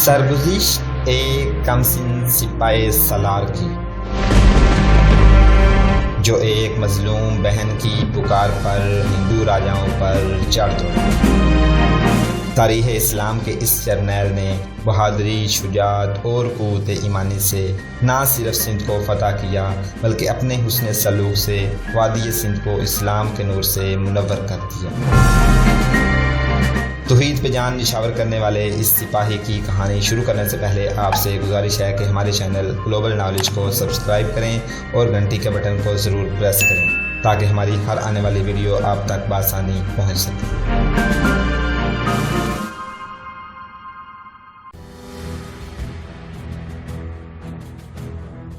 سرگزشت ایک کمسن سپاہی سالار کی، جو ایک مظلوم بہن کی پکار پر ہندو راجاؤں پر چڑھ دوڑا۔ تاریخ اسلام کے اس جرنیل نے بہادری، شجاعت اور قوت ایمانی سے نہ صرف سندھ کو فتح کیا بلکہ اپنے حسن سلوک سے وادی سندھ کو اسلام کے نور سے منور کر دیا۔ توحید پہ جان نشاور کرنے والے اس سپاہی کی کہانی شروع کرنے سے پہلے آپ سے گزارش ہے کہ ہمارے چینل گلوبل نالج کو سبسکرائب کریں اور گھنٹی کے بٹن کو ضرور پریس کریں تاکہ ہماری ہر آنے والی ویڈیو آپ تک بآسانی پہنچ سکے۔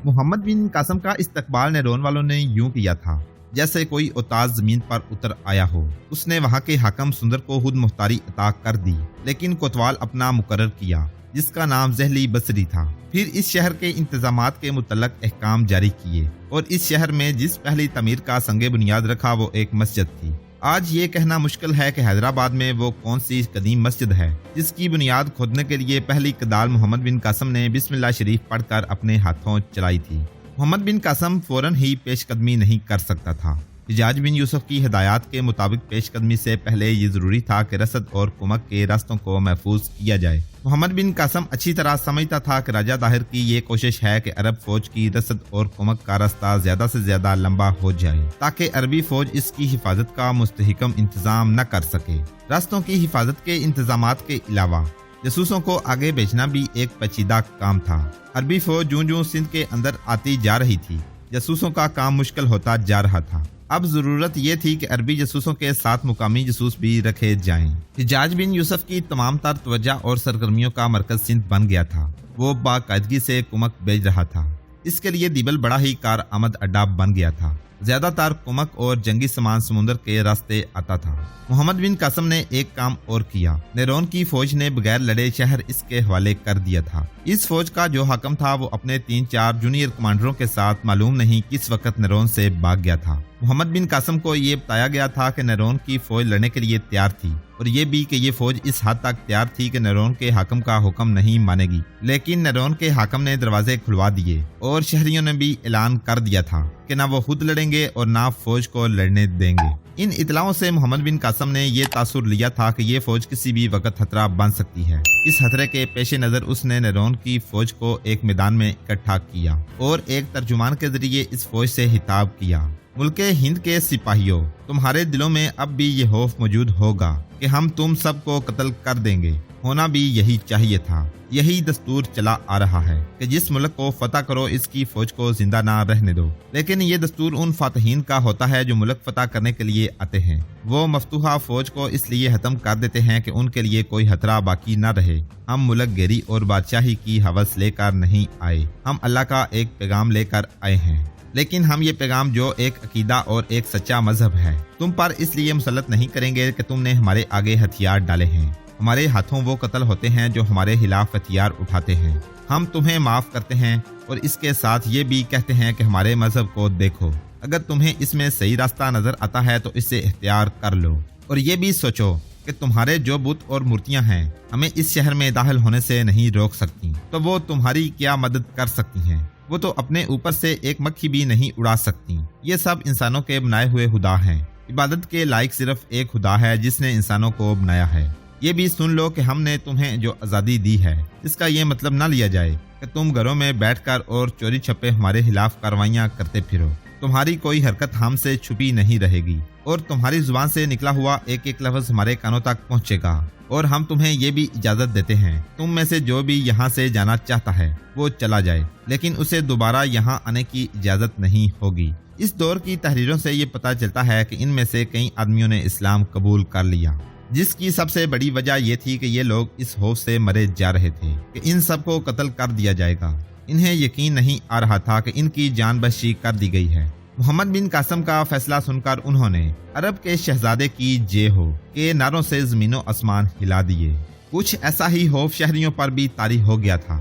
محمد بن قاسم کا استقبال نیرون والوں نے یوں کیا تھا جیسے کوئی اوتاز زمین پر اتر آیا ہو۔ اس نے وہاں کے حاکم سندر کو خود مختاری عطا کر دی، لیکن کوتوال اپنا مقرر کیا جس کا نام زہلی بصری تھا۔ پھر اس شہر کے انتظامات کے متعلق احکام جاری کیے اور اس شہر میں جس پہلی تعمیر کا سنگ بنیاد رکھا وہ ایک مسجد تھی۔ آج یہ کہنا مشکل ہے کہ حیدرآباد میں وہ کون سی قدیم مسجد ہے جس کی بنیاد کھودنے کے لیے پہلی کدال محمد بن قاسم نے بسم اللہ شریف پڑھ کر اپنے ہاتھوں چلائی تھی۔ محمد بن قاسم فوراً ہی پیش قدمی نہیں کر سکتا تھا۔ حجاج بن یوسف کی ہدایات کے مطابق پیش قدمی سے پہلے یہ ضروری تھا کہ رسد اور کمک کے راستوں کو محفوظ کیا جائے۔ محمد بن قاسم اچھی طرح سمجھتا تھا کہ راجہ طاہر کی یہ کوشش ہے کہ عرب فوج کی رسد اور کمک کا راستہ زیادہ سے زیادہ لمبا ہو جائے تاکہ عربی فوج اس کی حفاظت کا مستحکم انتظام نہ کر سکے۔ راستوں کی حفاظت کے انتظامات کے علاوہ جاسوسوں کو آگے بھیجنا بھی ایک پیچیدہ کام تھا۔ عربی فوج جوں جوں سندھ کے اندر آتی جا رہی تھی، جاسوسوں کا کام مشکل ہوتا جا رہا تھا۔ اب ضرورت یہ تھی کہ عربی جاسوسوں کے ساتھ مقامی جاسوس بھی رکھے جائیں۔ حجاج بن یوسف کی تمام تر توجہ اور سرگرمیوں کا مرکز سندھ بن گیا تھا۔ وہ باقاعدگی سے کمک بھیج رہا تھا۔ اس کے لیے دیبل بڑا ہی کارآمد اڈا بن گیا تھا۔ زیادہ تر کمک اور جنگی سامان سمندر کے راستے آتا تھا۔ محمد بن قاسم نے ایک کام اور کیا۔ نیرون کی فوج نے بغیر لڑے شہر اس کے حوالے کر دیا تھا۔ اس فوج کا جو حاکم تھا وہ اپنے 3-4 جونیئر کمانڈروں کے ساتھ معلوم نہیں کس وقت نیرون سے بھاگ گیا تھا۔ محمد بن قاسم کو یہ بتایا گیا تھا کہ نیرون کی فوج لڑنے کے لیے تیار تھی، اور یہ بھی کہ یہ فوج اس حد تک تیار تھی کہ نیرون کے حاکم کا حکم نہیں مانے گی۔ لیکن نیرون کے حاکم نے دروازے کھلوا دیے اور شہریوں نے بھی اعلان کر دیا تھا کہ نہ وہ خود لڑیں گے اور نہ فوج کو لڑنے دیں گے۔ ان اطلاعوں سے محمد بن قاسم نے یہ تاثر لیا تھا کہ یہ فوج کسی بھی وقت خطرہ بن سکتی ہے۔ اس خطرے کے پیش نظر اس نے نیرون کی فوج کو ایک میدان میں اکٹھا کیا اور ایک ترجمان کے ذریعے اس فوج سے خطاب کیا۔ ملک ہند کے سپاہیوں، تمہارے دلوں میں اب بھی یہ خوف موجود ہوگا کہ ہم تم سب کو قتل کر دیں گے۔ ہونا بھی یہی چاہیے تھا۔ یہی دستور چلا آ رہا ہے کہ جس ملک کو فتح کرو اس کی فوج کو زندہ نہ رہنے دو۔ لیکن یہ دستور ان فاتحین کا ہوتا ہے جو ملک فتح کرنے کے لیے آتے ہیں۔ وہ مفتوحہ فوج کو اس لیے ختم کر دیتے ہیں کہ ان کے لیے کوئی خطرہ باقی نہ رہے۔ ہم ملک گیری اور بادشاہی کی ہوس لے کر نہیں آئے، ہم اللہ کا ایک پیغام لے کر آئے ہیں۔ لیکن ہم یہ پیغام جو ایک عقیدہ اور ایک سچا مذہب ہے تم پر اس لیے مسلط نہیں کریں گے کہ تم نے ہمارے آگے ہتھیار ڈالے ہیں۔ ہمارے ہاتھوں وہ قتل ہوتے ہیں جو ہمارے خلاف ہتھیار اٹھاتے ہیں۔ ہم تمہیں معاف کرتے ہیں اور اس کے ساتھ یہ بھی کہتے ہیں کہ ہمارے مذہب کو دیکھو، اگر تمہیں اس میں صحیح راستہ نظر آتا ہے تو اس سے اختیار کر لو، اور یہ بھی سوچو کہ تمہارے جو بت اور مورتیاں ہیں ہمیں اس شہر میں داخل ہونے سے نہیں روک سکتی، تو وہ تمہاری کیا مدد کر سکتی ہیں؟ وہ تو اپنے اوپر سے ایک مکھی بھی نہیں اڑا سکتی۔ یہ سب انسانوں کے بنائے ہوئے خدا ہیں۔ عبادت کے لائق صرف ایک خدا ہے جس نے انسانوں کو بنایا ہے۔ یہ بھی سن لو کہ ہم نے تمہیں جو آزادی دی ہے اس کا یہ مطلب نہ لیا جائے کہ تم گھروں میں بیٹھ کر اور چوری چھپے ہمارے خلاف کارروائیاں کرتے پھرو۔ تمہاری کوئی حرکت ہم سے چھپی نہیں رہے گی اور تمہاری زبان سے نکلا ہوا ایک ایک لفظ ہمارے کانوں تک پہنچے گا، اور ہم تمہیں یہ بھی اجازت دیتے ہیں تم میں سے جو بھی یہاں سے جانا چاہتا ہے وہ چلا جائے، لیکن اسے دوبارہ یہاں آنے کی اجازت نہیں ہوگی۔ اس دور کی تحریروں سے یہ پتہ چلتا ہے کہ ان میں سے کئی آدمیوں نے اسلام قبول کر لیا، جس کی سب سے بڑی وجہ یہ تھی کہ یہ لوگ اس خوف سے مرے جا رہے تھے کہ ان سب کو قتل کر دیا جائے گا۔ انہیں یقین نہیں آ رہا تھا کہ ان کی جان بخشی کر دی گئی ہے۔ محمد بن قاسم کا فیصلہ سن کر انہوں نے عرب کے شہزادے کی جے ہو کے نعروں سے زمین و آسمان ہلا دیے۔ کچھ ایسا ہی خوف شہریوں پر بھی طاری ہو گیا تھا۔